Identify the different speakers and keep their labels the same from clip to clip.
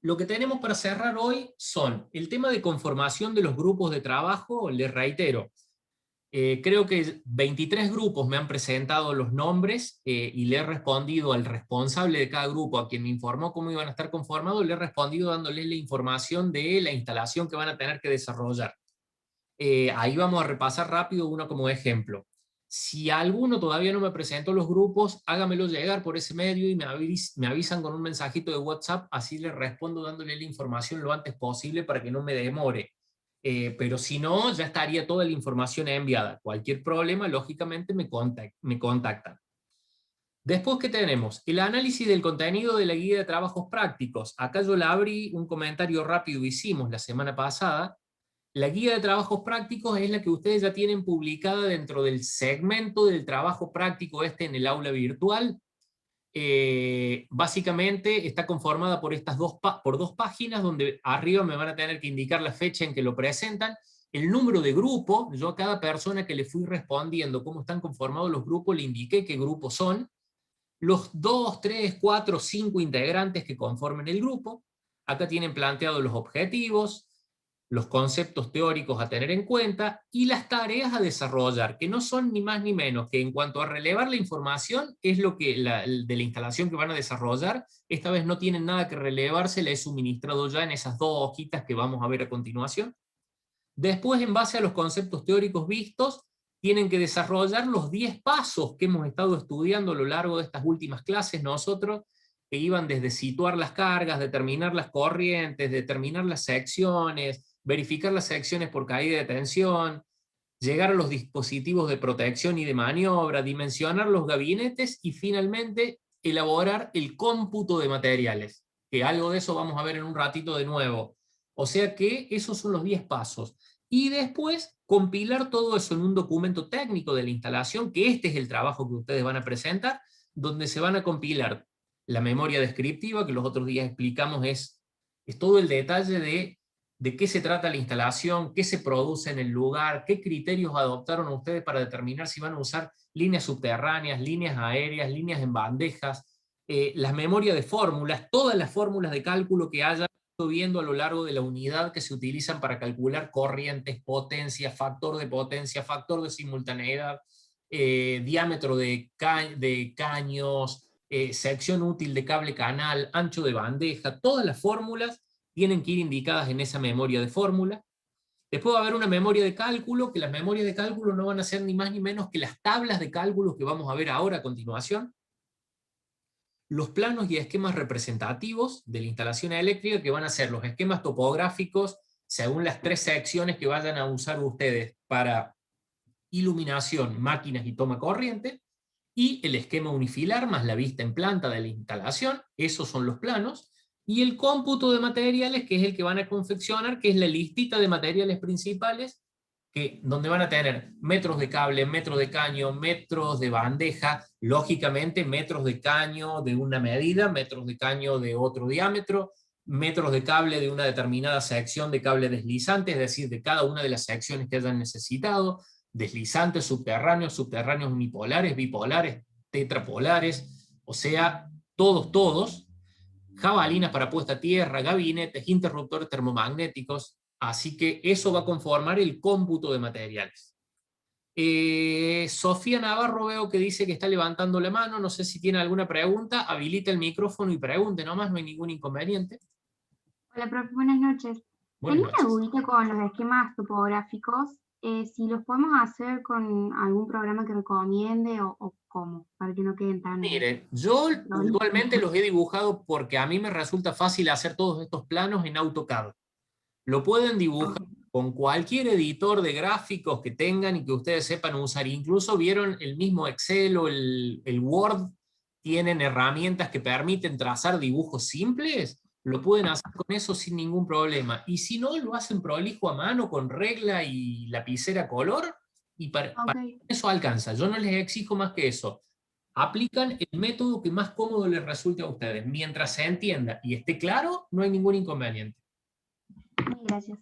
Speaker 1: lo que tenemos para cerrar hoy son el tema de conformación de los grupos de trabajo. Les reitero, creo que 23 grupos me han presentado los nombres y le he respondido al responsable de cada grupo, a quien me informó cómo iban a estar conformados, le he respondido dándoles la información de la instalación que van a tener que desarrollar. Ahí vamos a repasar rápido uno como ejemplo. Si alguno todavía no me presentó los grupos, hágamelo llegar por ese medio y me avisan con un mensajito de WhatsApp, así les respondo dándole la información lo antes posible para que no me demore. Pero si no, ya estaría toda la información enviada. Cualquier problema, lógicamente, me contactan. Después, ¿qué tenemos? El análisis del contenido de la guía de trabajos prácticos. Acá yo la abrí, un comentario rápido hicimos la semana pasada. La guía de trabajos prácticos es la que ustedes ya tienen publicada dentro del segmento del trabajo práctico en el aula virtual. Básicamente está conformada por dos páginas donde arriba me van a tener que indicar la fecha en que lo presentan, el número de grupo. Yo a cada persona que le fui respondiendo cómo están conformados los grupos le indiqué qué grupos son, los 2, 3, 4, 5 integrantes que conformen el grupo. Acá tienen planteados los objetivos, los conceptos teóricos a tener en cuenta y las tareas a desarrollar, que no son ni más ni menos que en cuanto a relevar la información, es lo que de la instalación que van a desarrollar. Esta vez no tienen nada que relevar, se les he suministrado ya en esas dos hojitas que vamos a ver a continuación. Después, en base a los conceptos teóricos vistos, tienen que desarrollar los 10 pasos que hemos estado estudiando a lo largo de estas últimas clases nosotros, que iban desde situar las cargas, determinar las corrientes, determinar las secciones, verificar las secciones por caída de tensión, llegar a los dispositivos de protección y de maniobra, dimensionar los gabinetes y finalmente elaborar el cómputo de materiales, que algo de eso vamos a ver en un ratito de nuevo. O sea que esos son los 10 pasos. Y después compilar todo eso en un documento técnico de la instalación, que este es el trabajo que ustedes van a presentar, donde se van a compilar la memoria descriptiva, que los otros días explicamos, es todo el detalle de qué se trata la instalación, qué se produce en el lugar, qué criterios adoptaron ustedes para determinar si van a usar líneas subterráneas, líneas aéreas, líneas en bandejas, las memorias de fórmulas, todas las fórmulas de cálculo que haya viendo a lo largo de la unidad que se utilizan para calcular corrientes, potencia, factor de simultaneidad, diámetro de caños, sección útil de cable canal, ancho de bandeja, todas las fórmulas tienen que ir indicadas en esa memoria de fórmula. Después va a haber una memoria de cálculo, que las memorias de cálculo no van a ser ni más ni menos que las tablas de cálculos que vamos a ver ahora a continuación. Los planos y esquemas representativos de la instalación eléctrica, que van a ser los esquemas topográficos según las 3 secciones que vayan a usar ustedes para iluminación, máquinas y toma corriente, y el esquema unifilar más la vista en planta de la instalación. Esos son los planos. Y el cómputo de materiales, que es el que van a confeccionar, que es la listita de materiales principales, donde van a tener metros de cable, metros de caño, metros de bandeja, lógicamente metros de caño de una medida, metros de caño de otro diámetro, metros de cable de una determinada sección de cable deslizante, es decir, de cada una de las secciones que hayan necesitado, deslizantes, subterráneos unipolares, bipolares, tetrapolares, o sea, todos, jabalinas para puesta a tierra, gabinetes, interruptores termomagnéticos. Así que eso va a conformar el cómputo de materiales. Sofía Navarro veo que dice que está levantando la mano, no sé si tiene alguna pregunta, habilita el micrófono y pregunte nomás, no hay ningún inconveniente.
Speaker 2: Hola, profe, buenas noches.
Speaker 1: Buenas
Speaker 2: Tenía una
Speaker 1: noches.
Speaker 2: dudita con los esquemas topográficos, si los podemos hacer con algún programa que recomiende o cómo, para que no queden tan
Speaker 1: Miren, yo puntualmente
Speaker 2: prolíficos.
Speaker 1: los he dibujado porque a mí me resulta fácil hacer todos estos planos en AutoCAD. Lo pueden dibujar
Speaker 2: Ok,
Speaker 1: con cualquier editor de gráficos que tengan y que ustedes sepan usar. Incluso vieron el mismo Excel o el Word, tienen herramientas que permiten trazar dibujos simples, lo pueden hacer con eso sin ningún problema. Y si no, lo hacen prolijo a mano con regla y lapicera a color, y para
Speaker 2: ok.
Speaker 1: eso alcanza. Yo no les exijo más que eso. Aplican el método que más cómodo les resulte a ustedes. Mientras se entienda y esté claro, no hay ningún inconveniente.
Speaker 2: Gracias.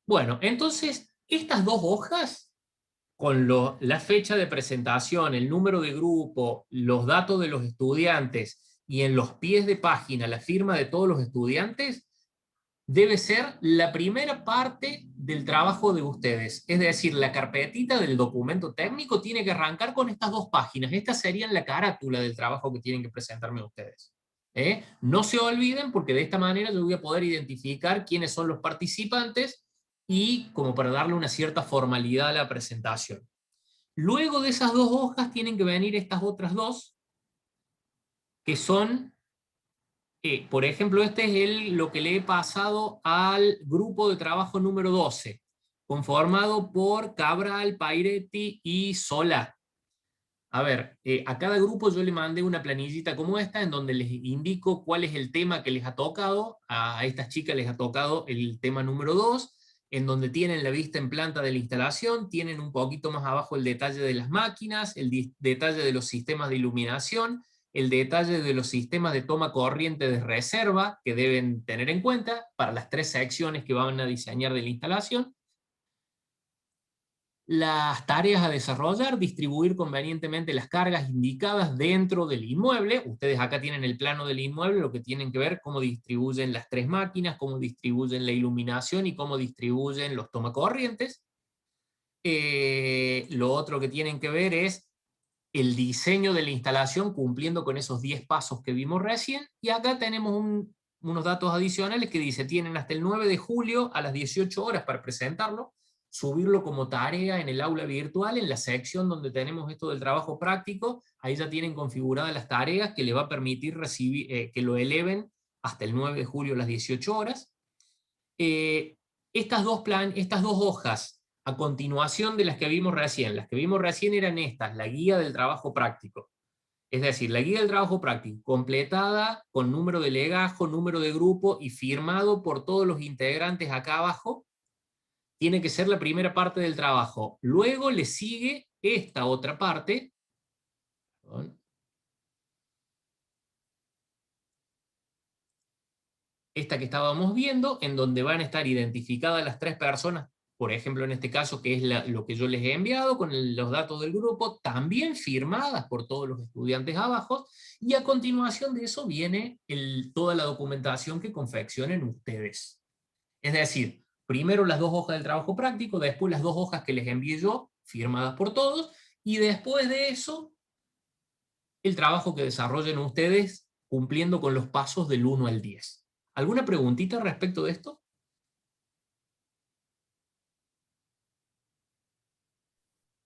Speaker 1: Bueno, entonces, estas dos hojas, con la fecha de presentación, el número de grupo, los datos de los estudiantes y en los pies de página la firma de todos los estudiantes, debe ser la primera parte del trabajo de ustedes. Es decir, la carpetita del documento técnico tiene que arrancar con estas 2 páginas. Estas serían la carátula del trabajo que tienen que presentarme ustedes. No se olviden, porque de esta manera yo voy a poder identificar quiénes son los participantes y como para darle una cierta formalidad a la presentación. Luego de esas 2 hojas tienen que venir estas otras 2, que son, por ejemplo, este es lo que le he pasado al grupo de trabajo número 12, conformado por Cabral, Pairetti y Solá. A ver, a cada grupo yo le mandé una planillita como esta, en donde les indico cuál es el tema que les ha tocado. A estas chicas les ha tocado el tema número 2, en donde tienen la vista en planta de la instalación, tienen un poquito más abajo el detalle de las máquinas, el detalle de los sistemas de iluminación, el detalle de los sistemas de toma corriente de reserva que deben tener en cuenta para las 3 secciones que van a diseñar de la instalación. Las tareas a desarrollar: distribuir convenientemente las cargas indicadas dentro del inmueble. Ustedes acá tienen el plano del inmueble, lo que tienen que ver cómo distribuyen las 3 máquinas, cómo distribuyen la iluminación y cómo distribuyen los tomacorrientes. Lo otro que tienen que ver es el diseño de la instalación cumpliendo con esos 10 pasos que vimos recién, y acá tenemos unos datos adicionales que dice: tienen hasta el 9 de julio a las 18 horas para presentarlo, subirlo como tarea en el aula virtual, en la sección donde tenemos esto del trabajo práctico. Ahí ya tienen configuradas las tareas que le va a permitir recibir, que lo eleven hasta el 9 de julio a las 18 horas. Estas 2 hojas, a continuación de las que vimos recién eran estas: la guía del trabajo práctico. Es decir, la guía del trabajo práctico, completada con número de legajo, número de grupo y firmado por todos los integrantes acá abajo, tiene que ser la primera parte del trabajo. Luego le sigue esta otra parte. Perdón. Esta que estábamos viendo, en donde van a estar identificadas las 3 personas, por ejemplo en este caso, que es lo que yo les he enviado con los datos del grupo, también firmadas por todos los estudiantes abajo, y a continuación de eso viene toda la documentación que confeccionen ustedes. Es decir, primero las 2 hojas del trabajo práctico, después las 2 hojas que les envié yo, firmadas por todos, y después de eso, el trabajo que desarrollen ustedes cumpliendo con los pasos del 1 al 10. ¿Alguna preguntita respecto de esto?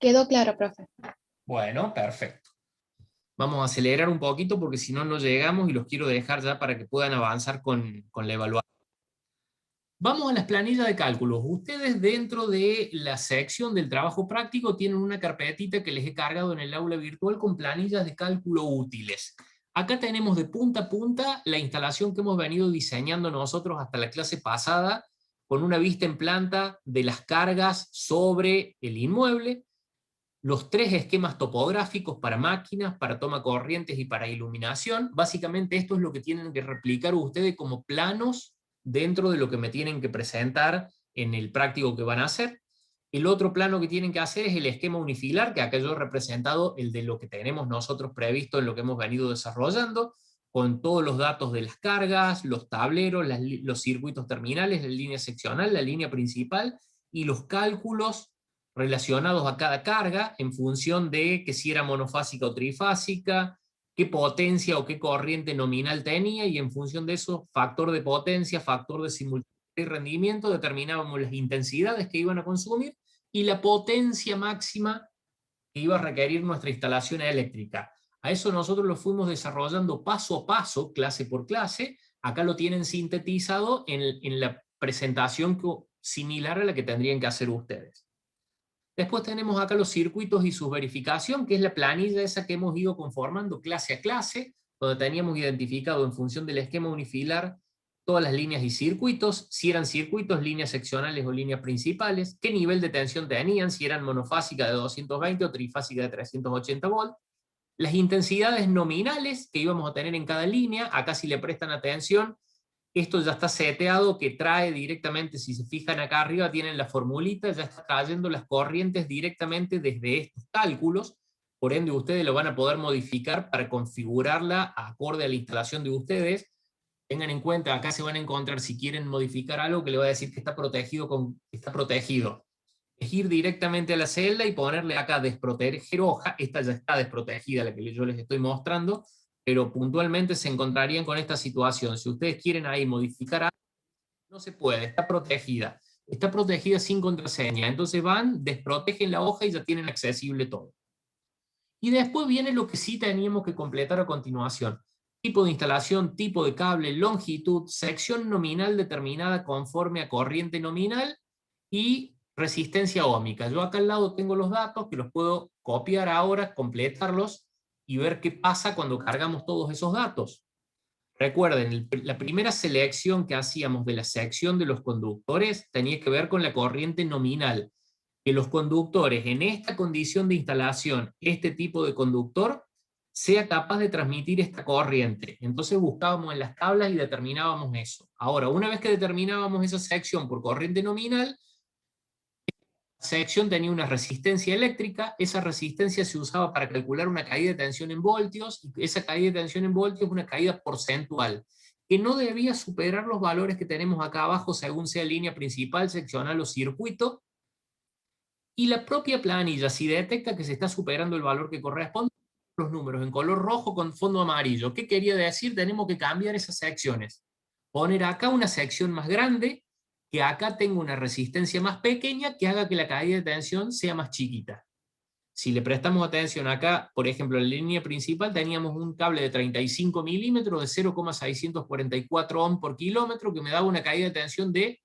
Speaker 3: Quedó claro, profe.
Speaker 1: Bueno, perfecto. Vamos a acelerar un poquito porque si no, no llegamos, y los quiero dejar ya para que puedan avanzar con la evaluación. Vamos a las planillas de cálculos. Ustedes, dentro de la sección del trabajo práctico, tienen una carpetita que les he cargado en el aula virtual con planillas de cálculo útiles. Acá tenemos de punta a punta la instalación que hemos venido diseñando nosotros hasta la clase pasada, con una vista en planta de las cargas sobre el inmueble, los 3 esquemas topográficos para máquinas, para toma corrientes y para iluminación. Básicamente esto es lo que tienen que replicar ustedes como planos dentro de lo que me tienen que presentar en el práctico que van a hacer. El otro plano que tienen que hacer es el esquema unifilar, que acá yo he representado el de lo que tenemos nosotros previsto en lo que hemos venido desarrollando, con todos los datos de las cargas, los tableros, los circuitos terminales, la línea seccional, la línea principal, y los cálculos relacionados a cada carga en función de que si era monofásica o trifásica, qué potencia o qué corriente nominal tenía, y en función de eso, factor de potencia, factor de simultaneidad y rendimiento, determinábamos las intensidades que iban a consumir y la potencia máxima que iba a requerir nuestra instalación eléctrica. A eso nosotros lo fuimos desarrollando paso a paso, clase por clase. Acá lo tienen sintetizado en la presentación similar a la que tendrían que hacer ustedes. Después tenemos acá los circuitos y su verificación, que es la planilla esa que hemos ido conformando clase a clase, donde teníamos identificado en función del esquema unifilar todas las líneas y circuitos, si eran circuitos, líneas seccionales o líneas principales, qué nivel de tensión tenían, si eran monofásica de 220 o trifásica de 380 volts, las intensidades nominales que íbamos a tener en cada línea. Acá, si le prestan atención, esto ya está seteado, que trae directamente, si se fijan acá arriba, tienen la formulita, ya está trayendo las corrientes directamente desde estos cálculos. por ende ustedes lo van a poder modificar para configurarla acorde a la instalación de ustedes. Tengan en cuenta, acá se van a encontrar, si quieren modificar algo, que le va a decir que está protegido. Está protegido. Es ir directamente a la celda y ponerle acá desproteger hoja. Esta ya está desprotegida, la que yo les estoy mostrando, pero puntualmente se encontrarían con esta situación. Si ustedes quieren ahí modificar algo, no se puede, está protegida. Está protegida sin contraseña. Entonces van, desprotegen la hoja y ya tienen accesible todo. Y después viene lo que sí teníamos que completar a continuación. Tipo de instalación, tipo de cable, longitud, sección nominal determinada conforme a corriente nominal y resistencia óhmica. Yo acá al lado tengo los datos que los puedo copiar ahora, completarlos y ver qué pasa cuando cargamos todos esos datos. Recuerden, la primera selección que hacíamos de la sección de los conductores tenía que ver con la corriente nominal. Que los conductores en esta condición de instalación, este tipo de conductor, sea capaz de transmitir esta corriente. Entonces buscábamos en las tablas y determinábamos eso. Ahora, una vez que determinábamos esa sección por corriente nominal, la sección tenía una resistencia eléctrica, esa resistencia se usaba para calcular una caída de tensión en voltios, y esa caída de tensión en voltios es una caída porcentual, que no debía superar los valores que tenemos acá abajo según sea línea principal, seccional o circuito, y la propia planilla, si detecta que se está superando el valor que corresponde, los números en color rojo con fondo amarillo. ¿Qué quería decir? Tenemos que cambiar esas secciones. Poner acá una sección más grande, que acá tenga una resistencia más pequeña, que haga que la caída de tensión sea más chiquita. Si le prestamos atención acá, por ejemplo, en la línea principal teníamos un cable de 35 milímetros de 0,644 ohm por kilómetro, que me daba una caída de tensión de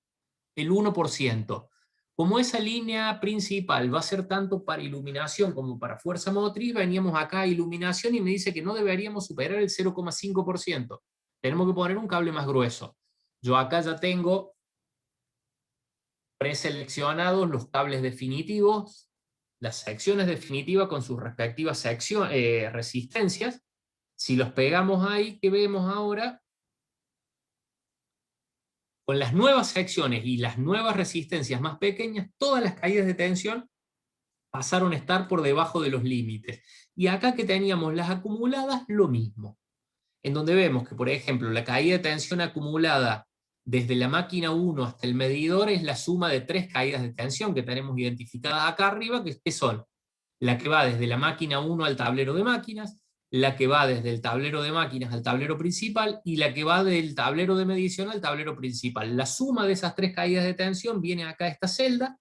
Speaker 1: el 1%. Como esa línea principal va a ser tanto para iluminación como para fuerza motriz, veníamos acá a iluminación y me dice que no deberíamos superar el 0,5%. Tenemos que poner un cable más grueso. Yo acá ya tengo preseleccionados los cables definitivos, las secciones definitivas con sus respectivas resistencias. Si los pegamos ahí, ¿qué vemos ahora? Con las nuevas secciones y las nuevas resistencias más pequeñas, todas las caídas de tensión pasaron a estar por debajo de los límites. Y acá que teníamos las acumuladas, lo mismo. En donde vemos que, por ejemplo, la caída de tensión acumulada desde la máquina 1 hasta el medidor es la suma de 3 caídas de tensión que tenemos identificadas acá arriba, que son la que va desde la máquina 1 al tablero de máquinas, la que va desde el tablero de máquinas al tablero principal, y la que va del tablero de medición al tablero principal. La suma de esas 3 caídas de tensión viene acá a esta celda,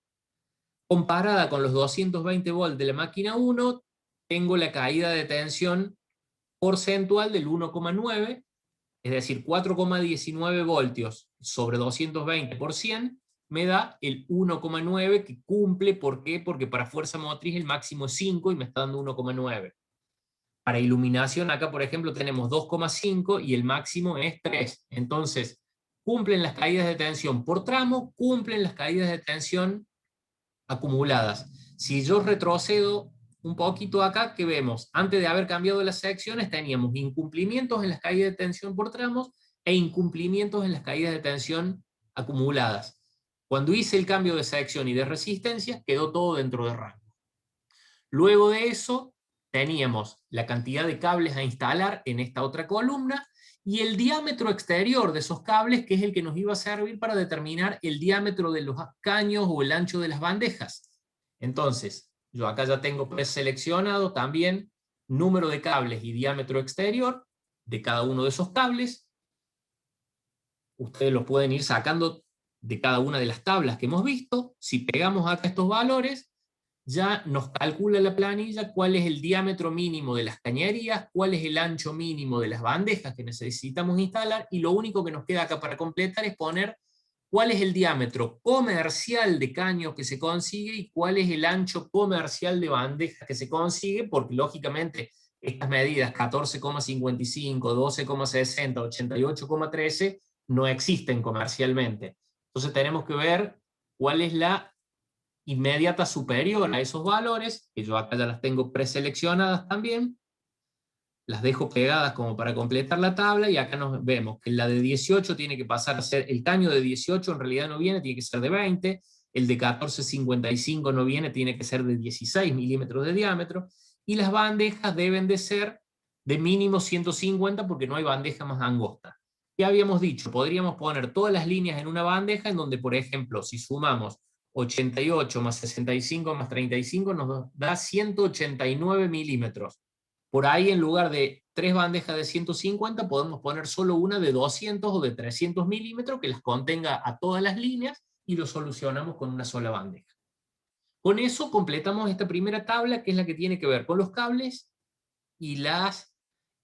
Speaker 1: comparada con los 220 volts de la máquina 1, tengo la caída de tensión porcentual del 1,9, es decir, 4,19 voltios sobre 220 por 100, me da el 1,9 que cumple. ¿Por qué? Porque para fuerza motriz el máximo es 5 y me está dando 1,9. Para iluminación acá, por ejemplo, tenemos 2,5 y el máximo es 3. Entonces, cumplen las caídas de tensión por tramo, cumplen las caídas de tensión acumuladas. Si yo retrocedo un poquito acá, ¿qué vemos? Antes de haber cambiado las secciones teníamos incumplimientos en las caídas de tensión por tramos e incumplimientos en las caídas de tensión acumuladas. Cuando hice el cambio de sección y de resistencia, quedó todo dentro de rango. Luego de eso, teníamos la cantidad de cables a instalar en esta otra columna y el diámetro exterior de esos cables, que es el que nos iba a servir para determinar el diámetro de los caños o el ancho de las bandejas. Entonces, yo acá ya tengo preseleccionado también número de cables y diámetro exterior de cada uno de esos cables. Ustedes lo pueden ir sacando de cada una de las tablas que hemos visto. Si pegamos acá estos valores, ya nos calcula la planilla cuál es el diámetro mínimo de las cañerías, cuál es el ancho mínimo de las bandejas que necesitamos instalar, y lo único que nos queda acá para completar es poner cuál es el diámetro comercial de caño que se consigue y cuál es el ancho comercial de bandejas que se consigue, porque lógicamente estas medidas 14,55, 12,60, 88,13 no existen comercialmente. Entonces tenemos que ver cuál es la inmediata superior a esos valores, que yo acá ya las tengo preseleccionadas también, las dejo pegadas como para completar la tabla, y acá nos vemos que la de 18 tiene que pasar a ser, el caño de 18 en realidad no viene, tiene que ser de 20, el de 14,55 no viene, tiene que ser de 16 milímetros de diámetro, y las bandejas deben de ser de mínimo 150 porque no hay bandeja más angosta. Ya habíamos dicho, podríamos poner todas las líneas en una bandeja en donde, por ejemplo, si sumamos 88 más 65 más 35 nos da 189 milímetros. Por ahí, en lugar de 3 bandejas de 150, podemos poner solo una de 200 o de 300 milímetros que las contenga a todas las líneas y lo solucionamos con una sola bandeja. Con eso completamos esta primera tabla, que es la que tiene que ver con los cables y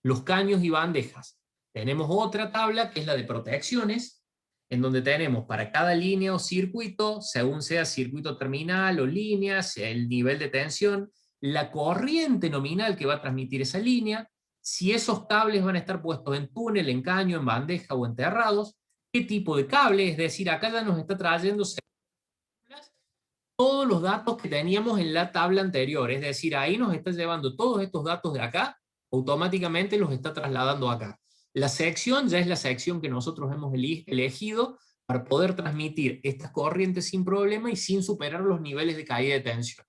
Speaker 1: los caños y bandejas. Tenemos otra tabla, que es la de protecciones, en donde tenemos para cada línea o circuito, según sea circuito terminal o líneas, el nivel de tensión, la corriente nominal que va a transmitir esa línea, si esos cables van a estar puestos en túnel, en caño, en bandeja o enterrados, qué tipo de cable, es decir, acá ya nos está trayendo todos los datos que teníamos en la tabla anterior, es decir, ahí nos está llevando todos estos datos de acá, automáticamente los está trasladando acá. La sección ya es la sección que nosotros hemos elegido para poder transmitir estas corrientes sin problema y sin superar los niveles de caída de tensión.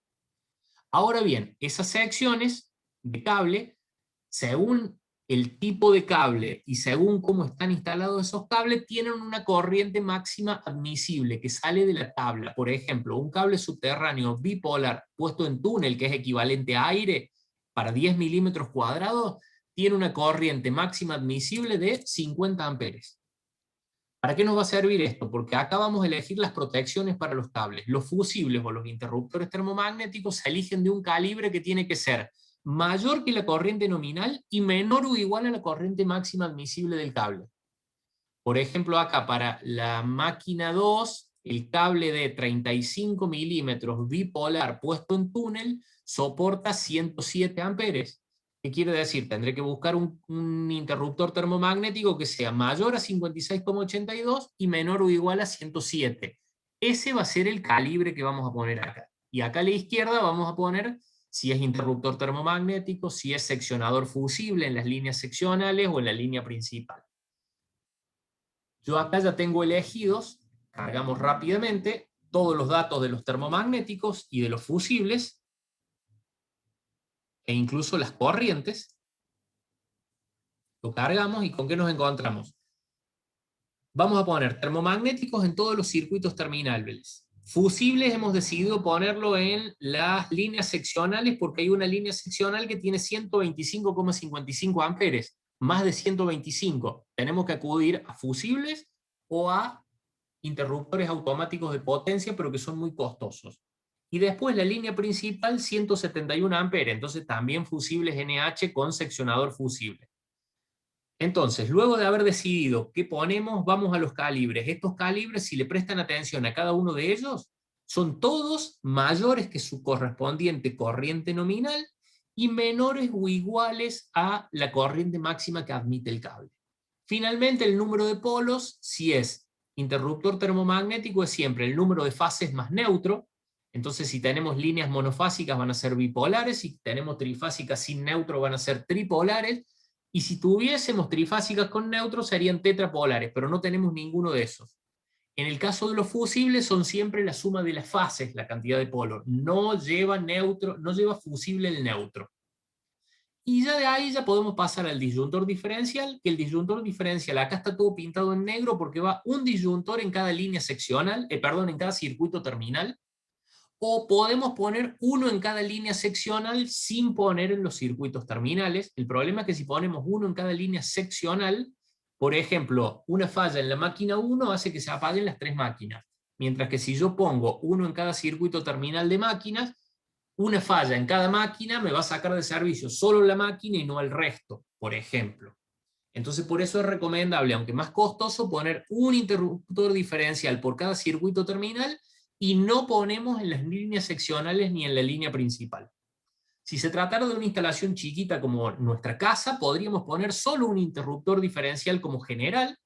Speaker 1: Ahora bien, esas secciones de cable, según el tipo de cable y según cómo están instalados esos cables, tienen una corriente máxima admisible que sale de la tabla. Por ejemplo, un cable subterráneo bipolar puesto en túnel, que es equivalente a aire, para 10 milímetros cuadrados, tiene una corriente máxima admisible de 50 amperes. ¿Para qué nos va a servir esto? Porque acá vamos a elegir las protecciones para los cables. Los fusibles o los interruptores termomagnéticos se eligen de un calibre que tiene que ser mayor que la corriente nominal y menor o igual a la corriente máxima admisible del cable. Por ejemplo, acá para la máquina 2, el cable de 35 milímetros bipolar puesto en túnel soporta 107 amperes. ¿Qué quiere decir? Tendré que buscar un interruptor termomagnético que sea mayor a 56,82 y menor o igual a 107. Ese va a ser el calibre que vamos a poner acá. Y acá a la izquierda vamos a poner si es interruptor termomagnético, si es seccionador fusible en las líneas seccionales o en la línea principal. Yo acá ya tengo elegidos, cargamos rápidamente, todos los datos de los termomagnéticos y de los fusibles, e incluso las corrientes. Lo cargamos y ¿con qué nos encontramos? Vamos a poner termomagnéticos en todos los circuitos terminales. Fusibles hemos decidido ponerlo en las líneas seccionales porque hay una línea seccional que tiene 125,55 amperes, más de 125. Tenemos que acudir a fusibles o a interruptores automáticos de potencia, pero que son muy costosos. Y después la línea principal, 171 amperes, entonces también fusibles NH con seccionador fusible. Entonces, luego de haber decidido qué ponemos, vamos a los calibres. Estos calibres, si le prestan atención a cada uno de ellos, son todos mayores que su correspondiente corriente nominal y menores o iguales a la corriente máxima que admite el cable. Finalmente, el número de polos, si es interruptor termomagnético, es siempre el número de fases más neutro. Entonces, si tenemos líneas monofásicas van a ser bipolares, si tenemos trifásicas sin neutro van a ser tripolares, y si tuviésemos trifásicas con neutro serían tetrapolares, pero no tenemos ninguno de esos. En el caso de los fusibles son siempre la suma de las fases, la cantidad de polos. No lleva neutro, no lleva fusible el neutro. Y ya de ahí ya podemos pasar al disyuntor diferencial, que el disyuntor diferencial acá está todo pintado en negro porque va un disyuntor en cada línea seccional, en cada circuito terminal, o podemos poner uno en cada línea seccional sin poner en los circuitos terminales. El problema es que si ponemos uno en cada línea seccional, por ejemplo, una falla en la máquina 1 hace que se apaguen las 3 máquinas, mientras que si yo pongo uno en cada circuito terminal de máquinas, una falla en cada máquina me va a sacar de servicio solo la máquina y no el resto, por ejemplo. Entonces por eso es recomendable, aunque más costoso, poner un interruptor diferencial por cada circuito terminal, y no ponemos en las líneas seccionales ni en la línea principal. Si se tratara de una instalación chiquita como nuestra casa, podríamos poner solo un interruptor diferencial como general,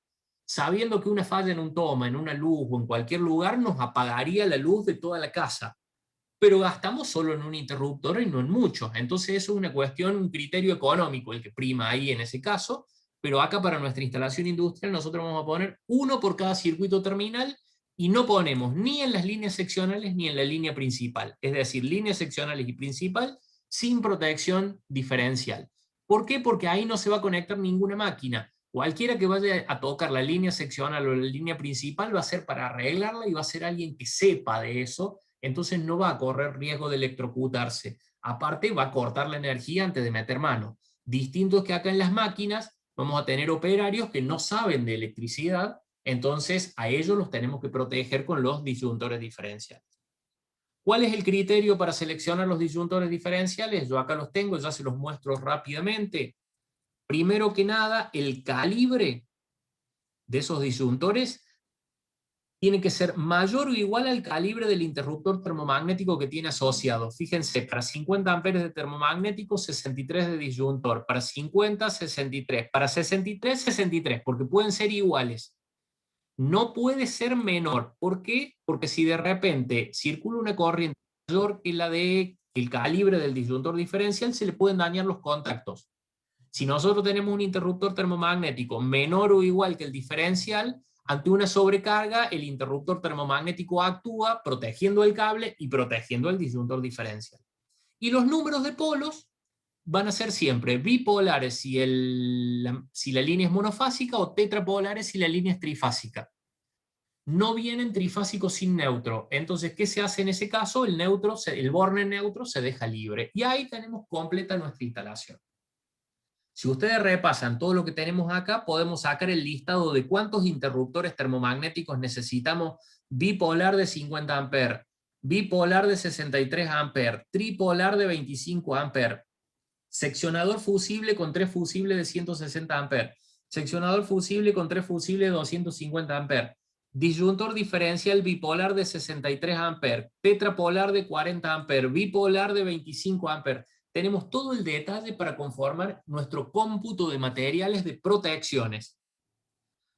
Speaker 1: sabiendo que una falla en un toma, en una luz o en cualquier lugar nos apagaría la luz de toda la casa. Pero gastamos solo en un interruptor y no en muchos. Entonces eso es una cuestión, un criterio económico el que prima ahí en ese caso, pero acá para nuestra instalación industrial nosotros vamos a poner uno por cada circuito terminal, y no ponemos ni en las líneas seccionales ni en la línea principal. Es decir, líneas seccionales y principal sin protección diferencial. ¿Por qué? Porque ahí no se va a conectar ninguna máquina. Cualquiera que vaya a tocar la línea seccional o la línea principal va a ser para arreglarla y va a ser alguien que sepa de eso, entonces no va a correr riesgo de electrocutarse. Aparte va a cortar la energía antes de meter mano. Distinto es que acá en las máquinas vamos a tener operarios que no saben de electricidad, entonces a ellos los tenemos que proteger con los disyuntores diferenciales. ¿Cuál es el criterio para seleccionar los disyuntores diferenciales? Yo acá los tengo, ya se los muestro rápidamente. Primero que nada, el calibre de esos disyuntores tiene que ser mayor o igual al calibre del interruptor termomagnético que tiene asociado. Fíjense, para 50 amperes de termomagnético, 63 de disyuntor. Para 50, 63. Para 63, 63, porque pueden ser iguales. No puede ser menor. ¿Por qué? Porque si de repente circula una corriente mayor que la de el calibre del disyuntor diferencial, se le pueden dañar los contactos. Si nosotros tenemos un interruptor termomagnético menor o igual que el diferencial, ante una sobrecarga, el interruptor termomagnético actúa protegiendo el cable y protegiendo el disyuntor diferencial. Y los números de polos van a ser siempre bipolares si la línea es monofásica, o tetrapolares si la línea es trifásica. No vienen trifásicos sin neutro. Entonces, ¿qué se hace en ese caso? El borne neutro se deja libre. Y ahí tenemos completa nuestra instalación. Si ustedes repasan todo lo que tenemos acá, podemos sacar el listado de cuántos interruptores termomagnéticos necesitamos: bipolar de 50 amperes, bipolar de 63 amperes, tripolar de 25 amperes, seccionador fusible con 3 fusibles de 160 amperes, seccionador fusible con 3 fusibles de 250 amperes, disyuntor diferencial bipolar de 63 amperes, tetrapolar de 40 amperes, bipolar de 25 amperes. Tenemos todo el detalle para conformar nuestro cómputo de materiales de protecciones.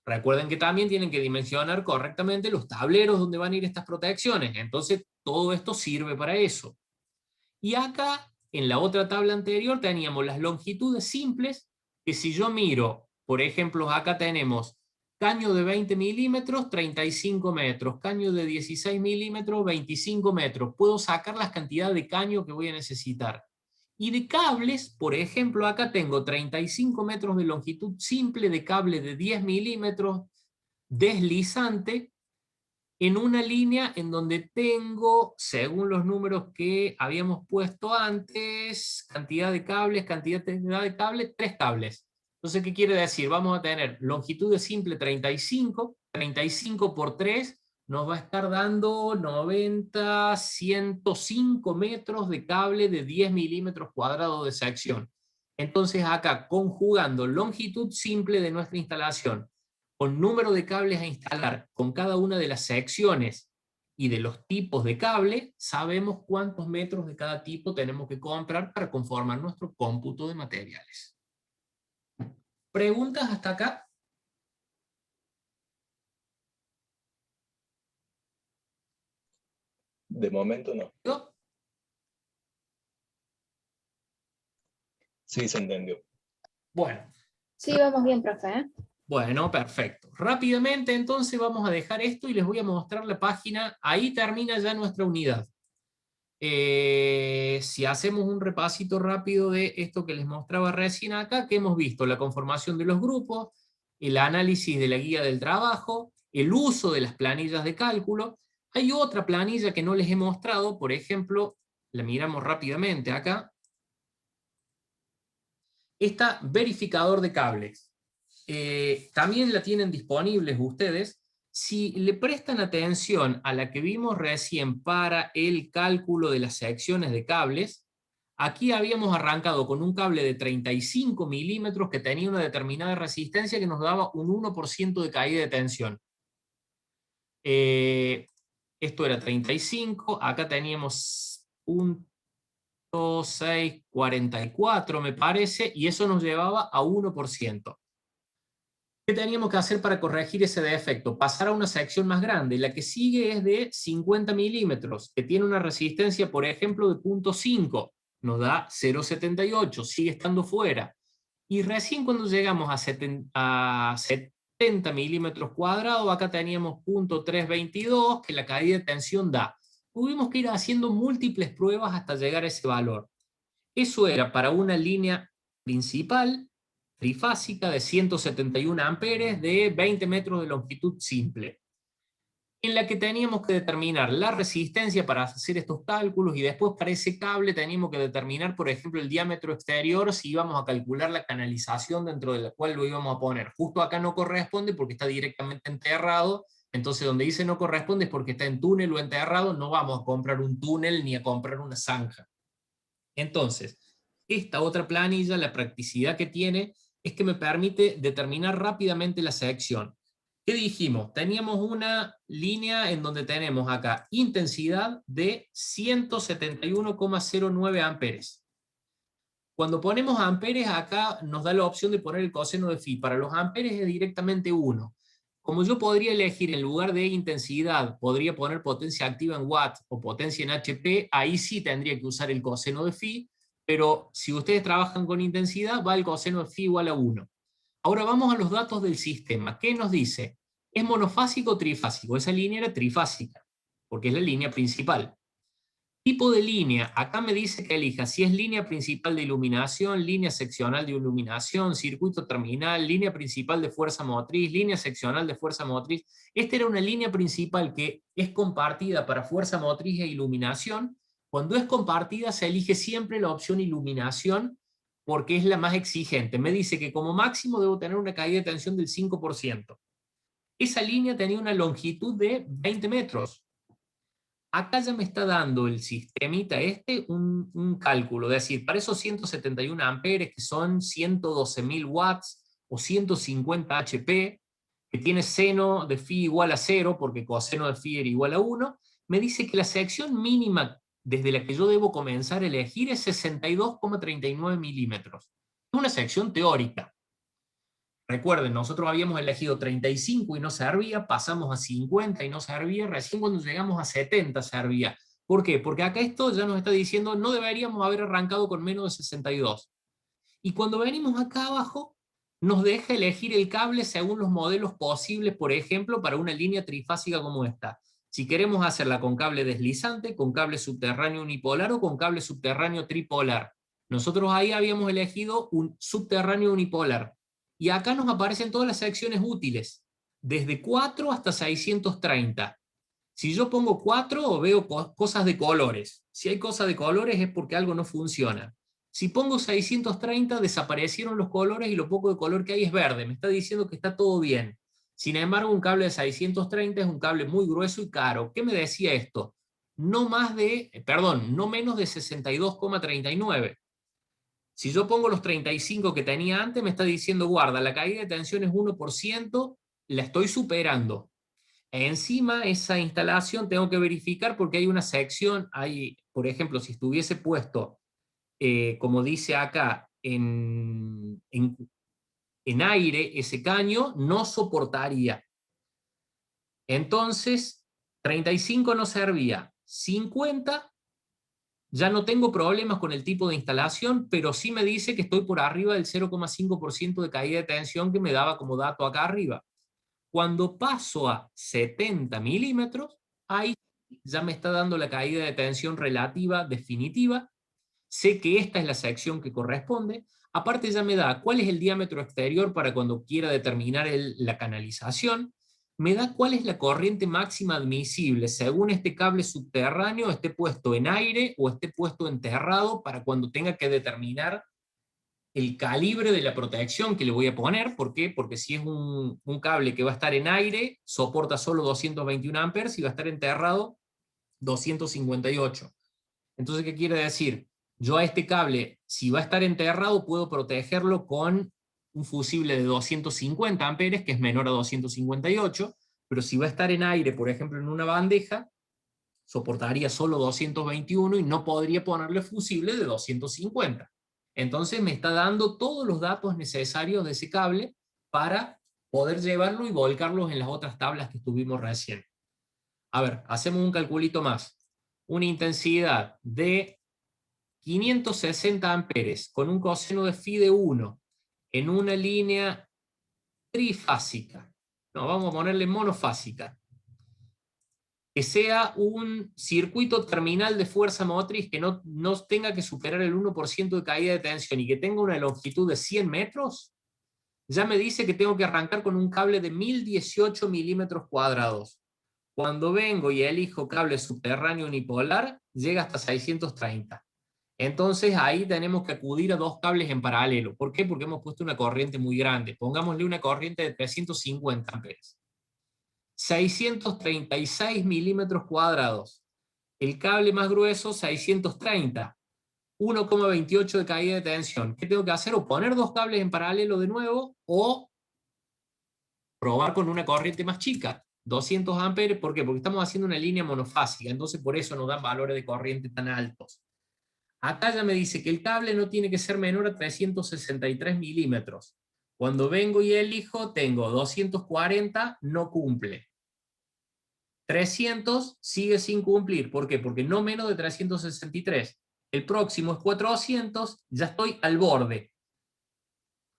Speaker 1: Recuerden que también tienen que dimensionar correctamente los tableros donde van a ir estas protecciones. Entonces, todo esto sirve para eso. Y acá, en la otra tabla anterior, teníamos las longitudes simples, que si yo miro, por ejemplo, acá tenemos caño de 20 milímetros, 35 metros, caño de 16 milímetros, 25 metros. Puedo sacar las cantidades de caño que voy a necesitar. Y de cables, por ejemplo, acá tengo 35 metros de longitud simple de cable de 10 milímetros deslizante en una línea en donde tengo, según los números que habíamos puesto antes, cantidad de cables, 3 cables. Entonces, ¿qué quiere decir? Vamos a tener longitud de simple 35, 35 por 3, nos va a estar dando 90, 105 metros de cable de 10 milímetros cuadrados de sección. Entonces acá, conjugando longitud simple de nuestra instalación con número de cables a instalar con cada una de las secciones y de los tipos de cable, sabemos cuántos metros de cada tipo tenemos que comprar para conformar nuestro cómputo de materiales. ¿Preguntas hasta acá?
Speaker 4: De momento no.
Speaker 1: ¿No?
Speaker 4: Sí, se entendió.
Speaker 1: Bueno.
Speaker 3: Sí, vamos bien, profe, ¿eh?
Speaker 1: Bueno, perfecto. Rápidamente entonces vamos a dejar esto y les voy a mostrar la página. Ahí termina ya nuestra unidad. Si hacemos un repasito rápido de esto que les mostraba recién acá, que hemos visto la conformación de los grupos, el análisis de la guía del trabajo, el uso de las planillas de cálculo. Hay otra planilla que no les he mostrado, por ejemplo, la miramos rápidamente acá. Esta verificador de cables. También la tienen disponibles ustedes. Si le prestan atención a la que vimos recién para el cálculo de las secciones de cables, aquí habíamos arrancado con un cable de 35 milímetros que tenía una determinada resistencia que nos daba un 1% de caída de tensión. Esto era 35, acá teníamos 0.644 me parece, y eso nos llevaba a 1%. ¿Qué teníamos que hacer para corregir ese defecto? Pasar a una sección más grande. La que sigue es de 50 milímetros, que tiene una resistencia, por ejemplo, de 0.5. Nos da 0.78, sigue estando fuera. Y recién cuando llegamos a 70 milímetros cuadrados, acá teníamos 0.322, que la caída de tensión da. Tuvimos que ir haciendo múltiples pruebas hasta llegar a ese valor. Eso era para una línea principal, trifásica, de 171 amperes, de 20 metros de longitud simple, en la que teníamos que determinar la resistencia para hacer estos cálculos, y después para ese cable teníamos que determinar, por ejemplo, el diámetro exterior, si íbamos a calcular la canalización dentro de la cual lo íbamos a poner. Justo acá no corresponde porque está directamente enterrado, entonces donde dice no corresponde es porque está en túnel o enterrado, no vamos a comprar un túnel ni a comprar una zanja. Entonces, esta otra planilla, la practicidad que tiene, es que me permite determinar rápidamente la sección. ¿Qué dijimos? Teníamos una línea en donde tenemos acá intensidad de 171,09 amperes. Cuando ponemos amperes, acá nos da la opción de poner el coseno de phi. Para los amperes es directamente 1. Como yo podría elegir en lugar de intensidad, podría poner potencia activa en watt o potencia en HP, ahí sí tendría que usar el coseno de phi, pero si ustedes trabajan con intensidad, va el coseno de phi igual a 1. Ahora vamos a los datos del sistema. ¿Qué nos dice? ¿Es monofásico o trifásico? Esa línea era trifásica, porque es la línea principal. Tipo de línea, acá me dice que elija si es línea principal de iluminación, línea seccional de iluminación, circuito terminal, línea principal de fuerza motriz, línea seccional de fuerza motriz. Esta era una línea principal que es compartida para fuerza motriz e iluminación. Cuando es compartida se elige siempre la opción iluminación porque es la más exigente. Me dice que como máximo debo tener una caída de tensión del 5%. Esa línea tenía una longitud de 20 metros. Acá ya me está dando el sistemita un cálculo, es decir, para esos 171 amperes, que son 112.000 watts o 150 HP, que tiene seno de phi igual a 0, porque coseno de phi era igual a 1, me dice que la sección mínima desde la que yo debo comenzar a elegir es 62,39 milímetros. Es una sección teórica. Recuerden, nosotros habíamos elegido 35 y no servía, pasamos a 50 y no servía, recién cuando llegamos a 70 servía. ¿Por qué? Porque acá esto ya nos está diciendo no deberíamos haber arrancado con menos de 62. Y cuando venimos acá abajo, nos deja elegir el cable según los modelos posibles, por ejemplo, para una línea trifásica como esta. Si queremos hacerla con cable deslizante, con cable subterráneo unipolar o con cable subterráneo tripolar. Nosotros ahí habíamos elegido un subterráneo unipolar. Y acá nos aparecen todas las secciones útiles, desde 4 hasta 630. Si yo pongo 4, veo cosas de colores. Si hay cosas de colores es porque algo no funciona. Si pongo 630, desaparecieron los colores y lo poco de color que hay es verde. Me está diciendo que está todo bien. Sin embargo, un cable de 630 es un cable muy grueso y caro. ¿Qué me decía esto? No menos de 62,39. Si yo pongo los 35 que tenía antes, me está diciendo, guarda, la caída de tensión es 1%, la estoy superando. Encima, esa instalación tengo que verificar porque hay una sección, por ejemplo, si estuviese puesto, como dice acá, en aire, ese caño no soportaría. Entonces, 35 no servía. 50, ya no tengo problemas con el tipo de instalación, pero sí me dice que estoy por arriba del 0,5% de caída de tensión que me daba como dato acá arriba. Cuando paso a 70 milímetros, ahí ya me está dando la caída de tensión relativa definitiva. Sé que esta es la sección que corresponde. Aparte ya me da cuál es el diámetro exterior para cuando quiera determinar la canalización. Me da cuál es la corriente máxima admisible según este cable subterráneo esté puesto en aire o esté puesto enterrado para cuando tenga que determinar el calibre de la protección que le voy a poner. ¿Por qué? Porque si es un cable que va a estar en aire, soporta solo 221 amperes y va a estar enterrado 258. Entonces, ¿qué quiere decir? Yo a este cable, si va a estar enterrado, puedo protegerlo con un fusible de 250 amperes, que es menor a 258, pero si va a estar en aire, por ejemplo, en una bandeja, soportaría solo 221 y no podría ponerle fusible de 250. Entonces me está dando todos los datos necesarios de ese cable para poder llevarlo y volcarlos en las otras tablas que estuvimos recién. A ver, hacemos un calculito más. Una intensidad de 560 amperes con un coseno de phi de 1 en una línea trifásica. No, vamos a ponerle monofásica. que sea un circuito terminal de fuerza motriz que no tenga que superar el 1% de caída de tensión y que tenga una longitud de 100 metros, ya me dice que tengo que arrancar con un cable de 1018 milímetros cuadrados. Cuando vengo y elijo cable subterráneo unipolar, llega hasta 630. Entonces ahí tenemos que acudir a dos cables en paralelo. ¿Por qué? Porque hemos puesto una corriente muy grande. Pongámosle una corriente de 350 amperes. 636 milímetros cuadrados. El cable más grueso, 630. 1,28 de caída de tensión. ¿Qué tengo que hacer? O poner dos cables en paralelo de nuevo, o probar con una corriente más chica, 200 amperes. ¿Por qué? Porque estamos haciendo una línea monofásica, entonces por eso nos dan valores de corriente tan altos. Acá ya me dice que el cable no tiene que ser menor a 363 milímetros. Cuando vengo y elijo, tengo 240, no cumple. 300 sigue sin cumplir. ¿Por qué? Porque no menos de 363. El próximo es 400, ya estoy al borde.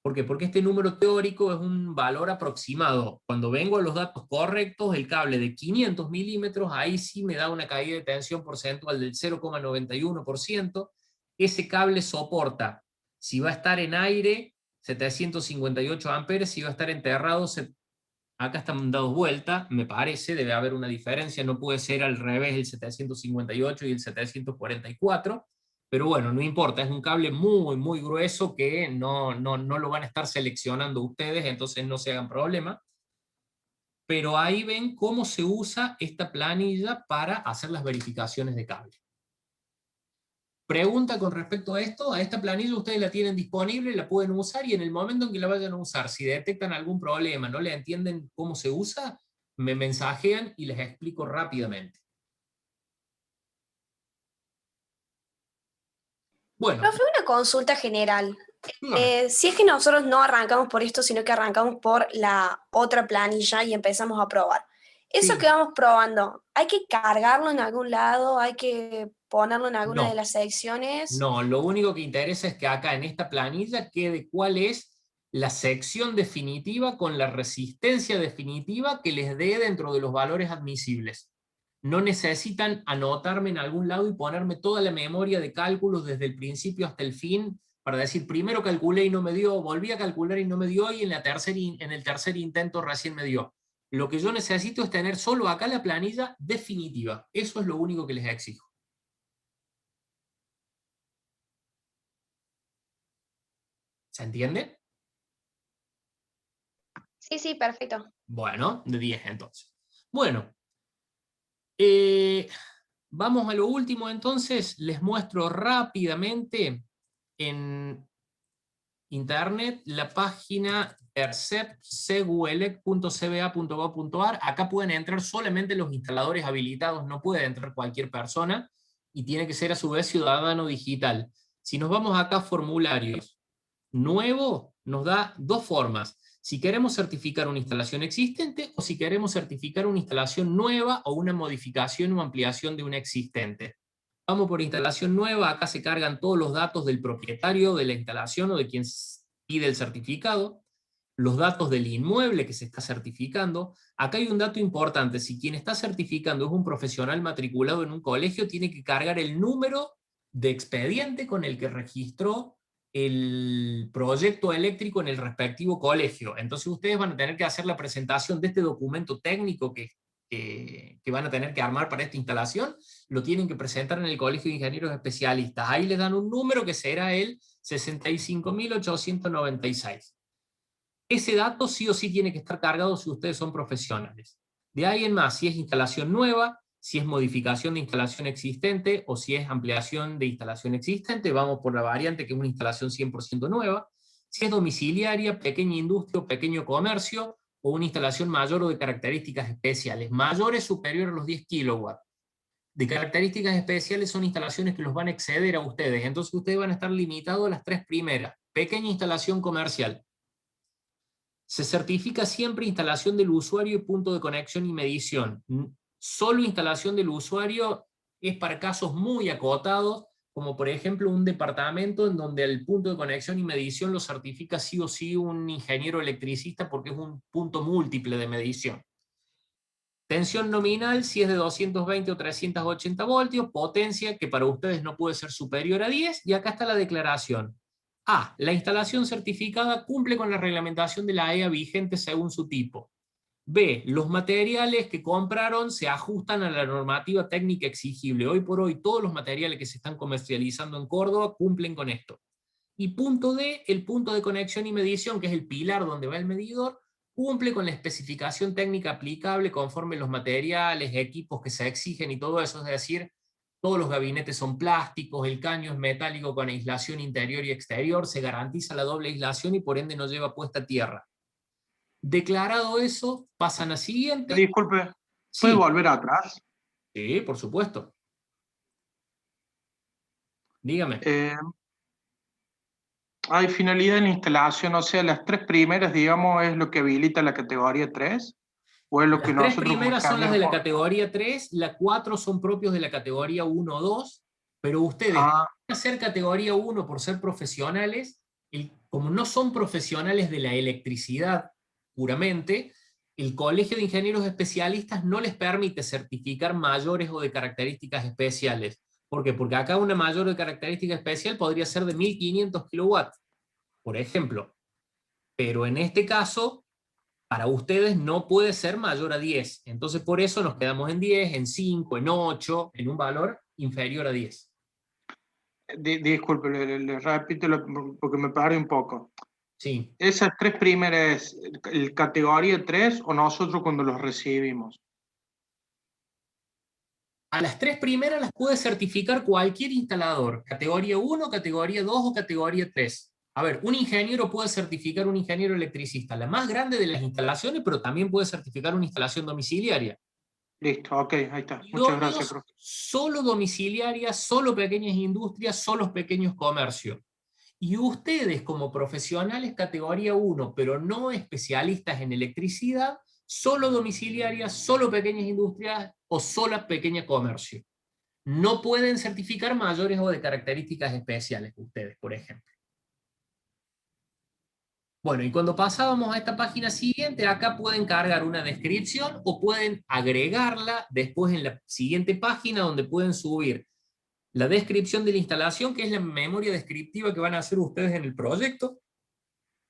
Speaker 1: ¿Por qué? Porque este número teórico es un valor aproximado. Cuando vengo a los datos correctos, el cable de 500 milímetros, ahí sí me da una caída de tensión porcentual del 0,91%. Ese cable soporta, si va a estar en aire, 758 amperes, si va a estar enterrado, acá están dados vuelta, me parece, debe haber una diferencia, no puede ser al revés el 758 y el 744, pero bueno, no importa, es un cable muy, muy grueso que no lo van a estar seleccionando ustedes, entonces no se hagan problema. Pero ahí ven cómo se usa esta planilla para hacer las verificaciones de cable. Pregunta con respecto a esto, a esta planilla ustedes la tienen disponible, la pueden usar, y en el momento en que la vayan a usar, si detectan algún problema, no le entienden cómo se usa, me mensajean y les explico rápidamente. Bueno.
Speaker 4: Profe, una consulta general.
Speaker 1: No.
Speaker 4: Si es que nosotros no arrancamos por esto, sino que arrancamos por la otra planilla y empezamos a probar. Eso
Speaker 1: Sí.
Speaker 4: que vamos probando, ¿hay que cargarlo en algún lado? ¿Hay que ponerlo en alguna de las secciones?
Speaker 1: No, lo único que interesa es que acá en esta planilla quede cuál es la sección definitiva con la resistencia definitiva que les dé dentro de los valores admisibles. No necesitan anotarme en algún lado y ponerme toda la memoria de cálculos desde el principio hasta el fin para decir, primero calculé y no me dio, volví a calcular y no me dio, y en el tercer intento recién me dio. Lo que yo necesito es tener solo acá la planilla definitiva. Eso es lo único que les exijo. ¿Se entiende?
Speaker 4: Sí, sí, perfecto.
Speaker 1: Bueno, de 10 entonces. Bueno, vamos a lo último entonces. Les muestro rápidamente en internet la página perceptseguelec.cba.gov.ar. Acá pueden entrar solamente los instaladores habilitados, no puede entrar cualquier persona, y tiene que ser a su vez ciudadano digital. Si nos vamos acá a formularios, nuevo, nos da dos formas: si queremos certificar una instalación existente o si queremos certificar una instalación nueva o una modificación o ampliación de una existente. Vamos por instalación nueva, acá se cargan todos los datos del propietario de la instalación o de quien pide el certificado, los datos del inmueble que se está certificando. Acá hay un dato importante: si quien está certificando es un profesional matriculado en un colegio, tiene que cargar el número de expediente con el que registró el proyecto eléctrico en el respectivo colegio. Entonces ustedes van a tener que hacer la presentación de este documento técnico que van a tener que armar para esta instalación. Lo tienen que presentar en el Colegio de Ingenieros Especialistas. Ahí les dan un número que será el 65.896. Ese dato sí o sí tiene que estar cargado si ustedes son profesionales. De ahí en más, si es instalación nueva, si es modificación de instalación existente o si es ampliación de instalación existente, vamos por la variante que es una instalación 100% nueva. Si es domiciliaria, pequeña industria o pequeño comercio, o una instalación mayor o de características especiales, mayores superior a los 10 kilowatts. De características especiales son instalaciones que los van a exceder a ustedes, entonces ustedes van a estar limitados a las tres primeras. Pequeña instalación comercial. Se certifica siempre instalación del usuario y punto de conexión y medición. Solo instalación del usuario es para casos muy acotados, como por ejemplo un departamento en donde el punto de conexión y medición lo certifica sí o sí un ingeniero electricista porque es un punto múltiple de medición. Tensión nominal si es de 220 o 380 voltios, potencia que para ustedes no puede ser superior a 10, y acá está la declaración. A. La instalación certificada cumple con la reglamentación de la AEA vigente según su tipo. B. Los materiales que compraron se ajustan a la normativa técnica exigible. Hoy por hoy todos los materiales que se están comercializando en Córdoba cumplen con esto. Y punto D, el punto de conexión y medición, que es el pilar donde va el medidor, cumple con la especificación técnica aplicable conforme los materiales, equipos que se exigen y todo eso, es decir, todos los gabinetes son plásticos, el caño es metálico con aislación interior y exterior, se garantiza la doble aislación y por ende no lleva puesta tierra. Declarado eso, pasan a siguiente.
Speaker 5: Disculpe,
Speaker 1: Sí,
Speaker 5: ¿puede volver atrás?
Speaker 1: sí, por supuesto. Dígame.
Speaker 5: Hay finalidad en la instalación, o sea, las 3 primeras, digamos, es lo que habilita la categoría 3, o es lo que
Speaker 1: Las 3
Speaker 5: nosotros
Speaker 1: primeras son las de la
Speaker 5: buscamos.
Speaker 1: categoría 3, las 4 son propios de la categoría 1 o 2, pero ustedes van a ser categoría 1 por ser profesionales, como no son profesionales de la electricidad puramente, el Colegio de Ingenieros Especialistas no les permite certificar mayores o de características especiales. ¿Por qué? Porque acá una mayor de característica especial podría ser de 1500 kilowatts, por ejemplo. Pero en este caso, para ustedes no puede ser mayor a 10. Entonces por eso nos quedamos en 10, en 5, en 8, en un valor inferior a 10.
Speaker 5: Disculpe, le repito porque me paré un poco.
Speaker 1: Sí.
Speaker 5: ¿Esas 3 primeras es categoría 3 o nosotros cuando los recibimos?
Speaker 1: A las 3 primeras las puede certificar cualquier instalador, categoría 1, categoría 2 o categoría 3. A ver, un ingeniero puede certificar un ingeniero electricista, la más grande de las instalaciones, pero también puede certificar una instalación domiciliaria.
Speaker 5: Listo, ok, ahí está.
Speaker 1: Y
Speaker 5: Muchas gracias, profe.
Speaker 1: solo domiciliarias, solo pequeñas industrias, solo pequeños comercios. Y ustedes como profesionales categoría 1, pero no especialistas en electricidad, solo domiciliarias, solo pequeñas industrias o solo pequeño comercio. No pueden certificar mayores o de características especiales ustedes, por ejemplo. Bueno, y cuando pasábamos a esta página siguiente, acá pueden cargar una descripción o pueden agregarla después en la siguiente página donde pueden subir la descripción de la instalación, que es la memoria descriptiva que van a hacer ustedes en el proyecto,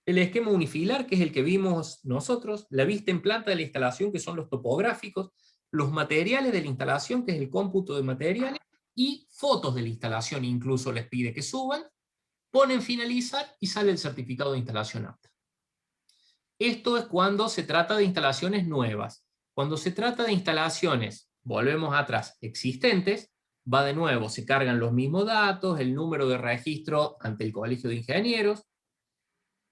Speaker 1: el esquema unifilar, que es el que vimos nosotros, la vista en planta de la instalación, que son los topográficos, los materiales de la instalación, que es el cómputo de materiales, y fotos de la instalación incluso les pide que suban, ponen finalizar y sale el certificado de instalación apta. Esto es cuando se trata de instalaciones nuevas. Cuando se trata de instalaciones, volvemos atrás, existentes, va de nuevo, se cargan los mismos datos, el número de registro ante el Colegio de Ingenieros.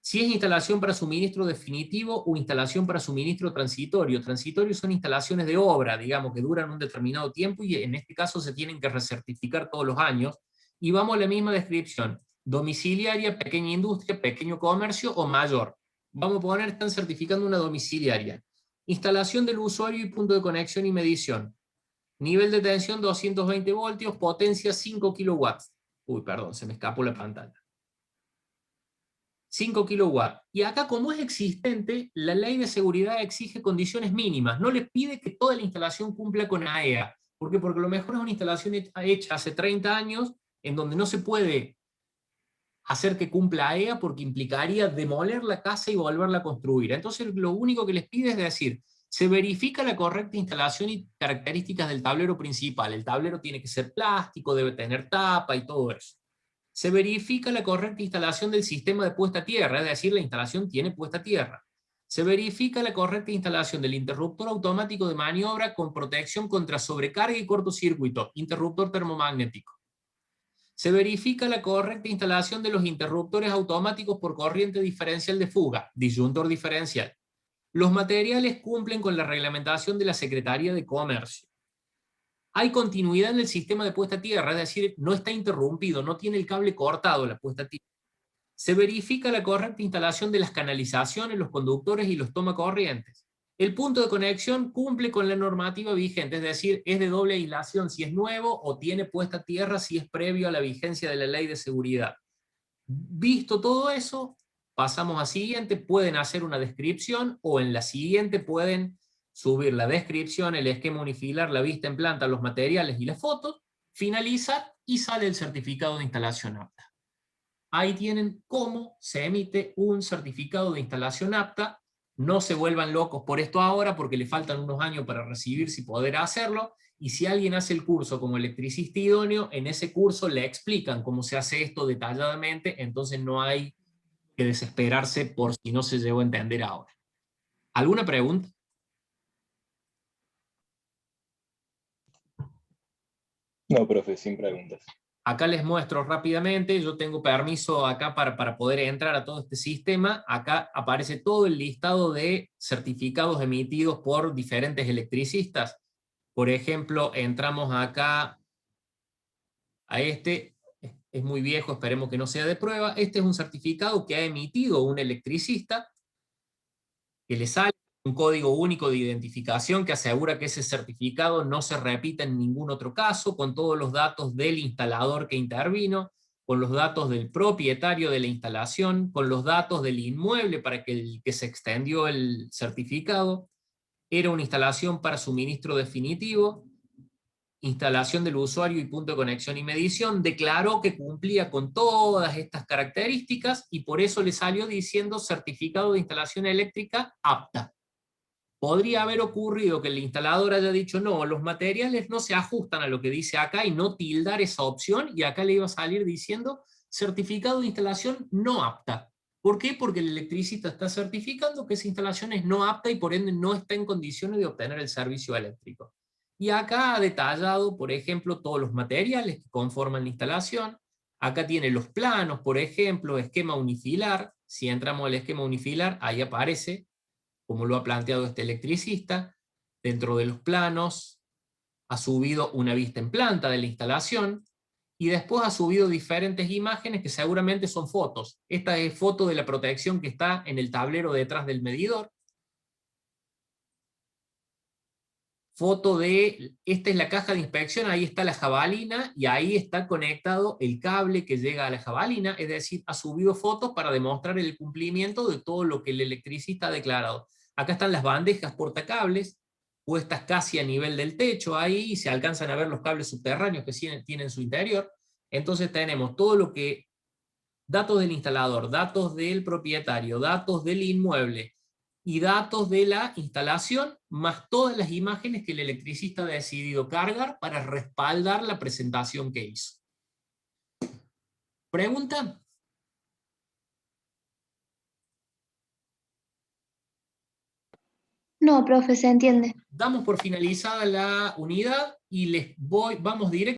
Speaker 1: Si es instalación para suministro definitivo o instalación para suministro transitorio. Transitorio son instalaciones de obra, digamos, que duran un determinado tiempo y en este caso se tienen que recertificar todos los años. Y vamos a la misma descripción. Domiciliaria, pequeña industria, pequeño comercio o mayor. Vamos a poner, están certificando una domiciliaria. Instalación del usuario y punto de conexión y medición. Nivel de tensión 220 voltios, potencia 5 kilowatts. Uy, perdón, se me escapó la pantalla. 5 kilowatts. Y acá, como es existente, la ley de seguridad exige condiciones mínimas. No les pide que toda la instalación cumpla con AEA. ¿Por qué? Porque a lo mejor es una instalación hecha hace 30 años en donde no se puede hacer que cumpla AEA porque implicaría demoler la casa y volverla a construir. Entonces lo único que les pide es decir, se verifica la correcta instalación y características del tablero principal. El tablero tiene que ser plástico, debe tener tapa y todo eso. Se verifica la correcta instalación del sistema de puesta a tierra, es decir, la instalación tiene puesta a tierra. Se verifica la correcta instalación del interruptor automático de maniobra con protección contra sobrecarga y cortocircuito, interruptor termomagnético. Se verifica la correcta instalación de los interruptores automáticos por corriente diferencial de fuga, disyuntor diferencial. Los materiales cumplen con la reglamentación de la Secretaría de Comercio. Hay continuidad en el sistema de puesta a tierra, es decir, no está interrumpido, no tiene el cable cortado la puesta a tierra. Se verifica la correcta instalación de las canalizaciones, los conductores y los tomacorrientes. El punto de conexión cumple con la normativa vigente, es decir, es de doble aislación si es nuevo o tiene puesta a tierra si es previo a la vigencia de la ley de seguridad. Visto todo eso, pasamos a siguiente, pueden hacer una descripción o en la siguiente pueden subir la descripción, el esquema unifilar, la vista en planta, los materiales y las fotos, finalizar y sale el certificado de instalación apta. Ahí tienen cómo se emite un certificado de instalación apta. No se vuelvan locos por esto ahora porque le faltan unos años para recibirse y poder hacerlo. Y si alguien hace el curso como electricista idóneo, en ese curso le explican cómo se hace esto detalladamente, entonces no hay que desesperarse por si no se llegó a entender ahora. ¿Alguna pregunta?
Speaker 6: No, profe, sin preguntas.
Speaker 1: Acá les muestro rápidamente, yo tengo permiso acá para poder entrar a todo este sistema. Acá aparece todo el listado de certificados emitidos por diferentes electricistas. Por ejemplo, entramos acá a este, es muy viejo, esperemos que no sea de prueba. Este es un certificado que ha emitido un electricista, que le sale un código único de identificación que asegura que ese certificado no se repita en ningún otro caso, con todos los datos del instalador que intervino, con los datos del propietario de la instalación, con los datos del inmueble para que el que se extendió el certificado. Era una instalación para suministro definitivo, instalación del usuario y punto de conexión y medición, declaró que cumplía con todas estas características y por eso le salió diciendo certificado de instalación eléctrica apta. Podría haber ocurrido que el instalador haya dicho no, los materiales no se ajustan a lo que dice acá y no tildar esa opción, y acá le iba a salir diciendo certificado de instalación no apta. ¿Por qué? Porque el electricista está certificando que esa instalación es no apta y por ende no está en condiciones de obtener el servicio eléctrico. Y acá ha detallado, por ejemplo, todos los materiales que conforman la instalación. Acá tiene los planos, por ejemplo, esquema unifilar. Si entramos al esquema unifilar, ahí aparece como lo ha planteado este electricista. Dentro de los planos ha subido una vista en planta de la instalación, y después ha subido diferentes imágenes que seguramente son fotos. Esta es foto de la protección que está en el tablero detrás del medidor. Foto de, esta es la caja de inspección, ahí está la jabalina, y ahí está conectado el cable que llega a la jabalina, es decir, ha subido fotos para demostrar el cumplimiento de todo lo que el electricista ha declarado. Acá están las bandejas portacables, puestas casi a nivel del techo, ahí se alcanzan a ver los cables subterráneos que tienen en su interior. Entonces tenemos todo lo que, datos del instalador, datos del propietario, datos del inmueble, y datos de la instalación, más todas las imágenes que el electricista ha decidido cargar para respaldar la presentación que hizo. ¿Pregunta?
Speaker 3: No, profe, se entiende.
Speaker 1: Damos por finalizada la unidad y vamos directo